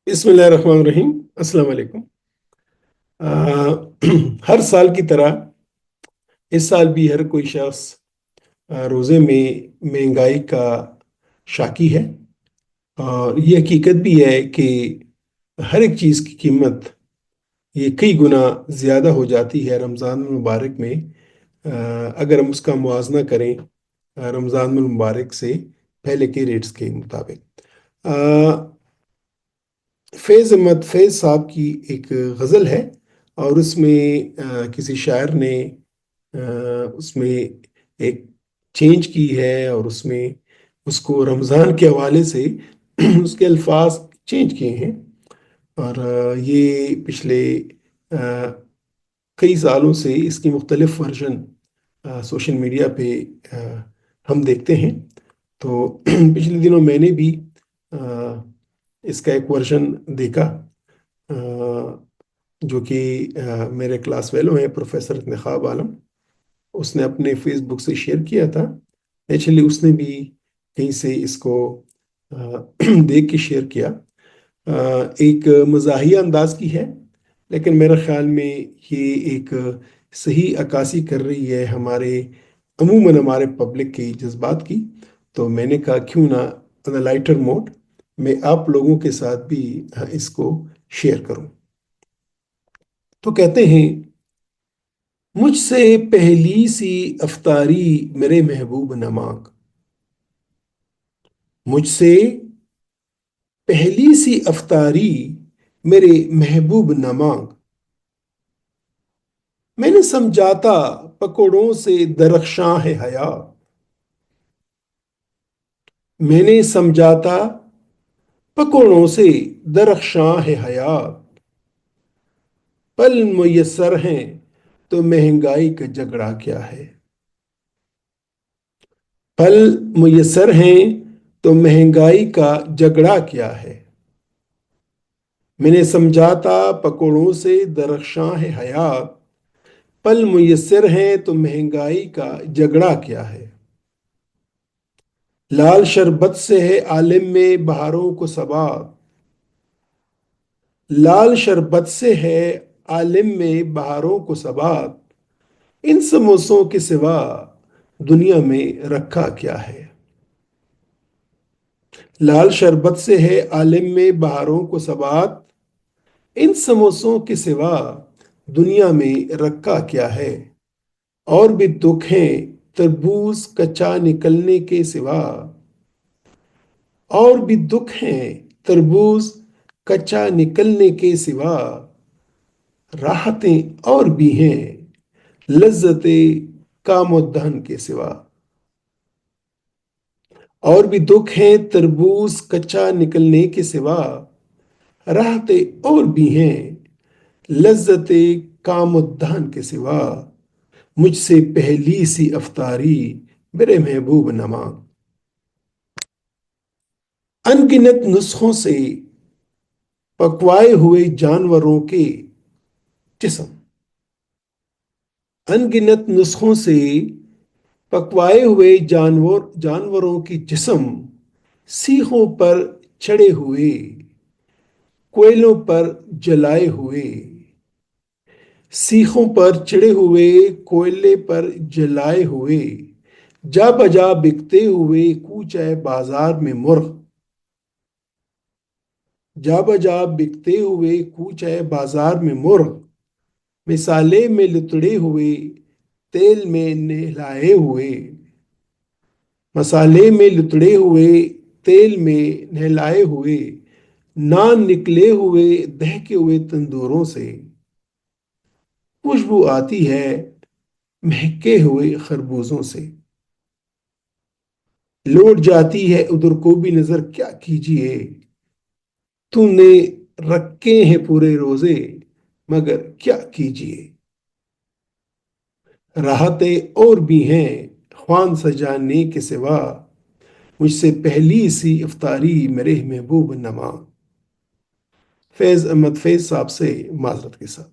बिस्मिल्लाहिर्रहमानिर्रहीम। अस्सलाम वालेकुम। आ, हर साल की तरह इस साल भी हर कोई शख्स रोज़े में महंगाई का शाकी है। और ये हकीकत भी है कि हर एक चीज़ की कीमत ये कई गुना ज़्यादा हो जाती है रमज़ान मुबारक में। अगर हम उसका मुआवजा करें रमज़ान मुबारक से पहले के रेट्स के मुताबिक। फैज़ अहमद फैज़ साहब की एक गज़ल है और उसमें किसी शायर ने उसमें एक चेंज की है और उसमें उसको रमज़ान के हवाले से उसके अल्फाज चेंज किए हैं। और ये पिछले कई सालों से इसकी मुख्तलिफ वर्जन सोशल मीडिया पे हम देखते हैं। तो पिछले दिनों मैंने भी अ, इसका एक वर्जन देखा, जो कि मेरे क्लास फेलो हैं प्रोफेसर इत्तेखाब आलम। उसने अपने फेसबुक से शेयर किया था। एक्चुअली उसने भी कहीं से इसको देख के शेयर किया। एक मज़ाहिया अंदाज की है, लेकिन मेरे ख्याल में ये एक सही अक्कासी कर रही है अमूमन हमारे पब्लिक के जज्बात की। तो मैंने कहा क्यों ना ऑन लाइटर मोड मैं आप लोगों के साथ भी इसको शेयर करूं। तो कहते हैं, मुझसे पहली सी अफ्तारी मेरे महबूब न मांग। मुझसे पहली सी अफ्तारी मेरे महबूब न मांग। मैंने समझाता पकौड़ों से दरख्शां है हया। मैंने समझाता पकौड़ों से दरख्शां है हया। पल मुयस्सर हैं तो महंगाई का झगड़ा क्या है। पल मुयस्सर हैं तो महंगाई का झगड़ा क्या है। मैंने समझाता पकौड़ों से दरख्शां है हया। पल मुयस्सर हैं तो महंगाई का झगड़ा क्या है। लाल शरबत से है आलिम में बहारों को सबाब। लाल शरबत से है आलिम में बहारों को सबाब। इन समोसों के सिवा दुनिया में रखा क्या है। लाल शरबत से है आलिम में बहारों को सबात। इन समोसों के सिवा दुनिया में रखा क्या है। और भी दुख हैं तरबूज कच्चा निकलने के सिवा। और भी दुख हैं तरबूज कच्चा निकलने के सिवा। राहतें और भी हैं लज्जतें कामोद्दहन के सिवा। और भी दुख हैं तरबूज कच्चा निकलने के सिवा। राहतें और भी हैं लज्जतें कामोद्दहन के सिवा। मुझसे पहली सी अफ्तारी मेरे महबूब नमा। अनगिनत नुस्खों से पकवाए हुए जानवरों के जिस्म। अनगिनत नुस्खों से पकवाए हुए जानवरों की जिस्म। सीखों पर चढ़े हुए कोयलों पर जलाए हुए। सीखों पर चढ़े हुए कोयले पर जलाए हुए। जा बजा बिकते हुए कूचे बाजार में मुर्ग। जा बजा बिकते हुए कूचे बाजार में मुर्ग। मिसाले में लुतड़े हुए तेल में नहलाए हुए। मसाले में लुतड़े हुए तेल में नहलाए हुए। नान निकले हुए दहके हुए तंदूरों से। खुशबू आती है महके हुए खरबूजों से। लौट जाती है उधर को भी नजर क्या कीजिए। तुमने रखे हैं पूरे रोजे मगर क्या कीजिए। राहतें और भी हैं ख्वान सजाने के सिवा। मुझसे पहली सी इफ्तारी मेरे महबूब नमा। फैज अहमद फैज साहब से माजरत के साथ।